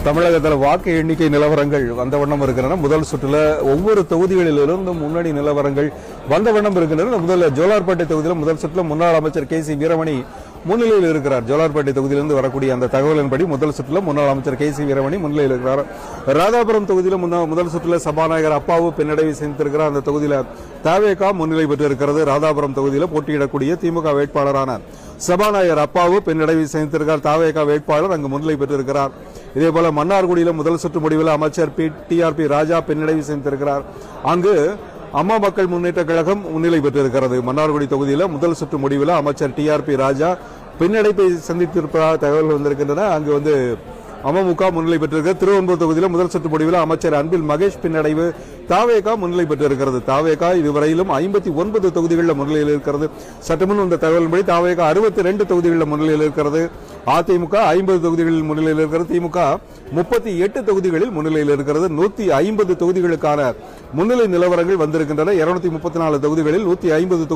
தமிழகத்தில் வாக்கு எண்ணிக்கை நிலவரங்கள் வந்த வண்ணம் இருக்கின்றன. முதல் சுற்றுல ஒவ்வொரு தொகுதிகளிலிருந்தும் முன்னணி நிலவரங்கள் வந்த வண்ணம் இருக்கின்றன. முதல்ல ஜோலார்பேட்டை தொகுதியில் முதல் சுற்றுல முன்னாள் அமைச்சர் KC வீரமணி முன்னிலையில் இருக்கிறார். ஜோலார்பேட்டை தொகுதியிலிருந்து வரக்கூடிய அந்த தகவலின்படி முதல் சுற்றுல முன்னாள் அமைச்சர் KC வீரமணி முன்னிலையில் இருக்கிறார். ராதாபுரம் தொகுதியில் முதல் சுற்றுல சபாநாயகர் அப்பாவு பின்னடைவை சந்தித்திருக்கிறார். அந்த தொகுதியில் தவேகா முன்னிலை பெற்றிருக்கிறது. ராதாபுரம் தொகுதியில் போட்டியிடக்கூடிய திமுக வேட்பாளரான சபாநாயகர் அப்பாவு பின்னடைவை சந்தித்திருக்கிறார். தவேகா வேட்பாளர் அங்கு முன்னிலை பெற்றிருக்கிறார். இதேபோல மன்னார்குடியில் முதல் சுற்று முடிவில் அமைச்சர் TRP ராஜா பின்னடைவு சந்தித்திருக்கிறார். அங்கு அம்மா மக்கள் முன்னேற்ற கழகம் முன்னிலை பெற்றிருக்கிறது. மன்னார்குடி தொகுதியில் முதல் சுற்று முடிவில் அமைச்சர் TRP ராஜா பின்னடைப்பை சந்தித்திருப்பதாக தகவல்கள் வந்திருக்கின்றன. அங்கு அமமுக முன்னிலை பெற்றிருக்கிறது. திருவொன்பூர் தொகுதியில் முதல் சுற்று முடிவில் அமைச்சர் அன்பில் மகேஷ் பின்னடைவு. தவேகா முன்னிலை பெற்றிருக்கிறது. தவேகா இதுவரையிலும் 59 தொகுதிகளில் முன்னிலையில் இருக்கிறது. சற்றுமுன் வந்த தகவலின்படி தவேகா 62 தொகுதிகளில் முன்னிலையில் இருக்கிறது. அதிமுக 50 தொகுதிகளில் முன்னிலையில் இருக்கிறது. திமுக 38 தொகுதிகளில் முன்னிலையில் இருக்கிறது. 150 தொகுதிகளுக்கான முன்னிலை நிலவரங்கள் வந்திருக்கின்றன. 234 தொகுதிகளில் 150 தொகுதி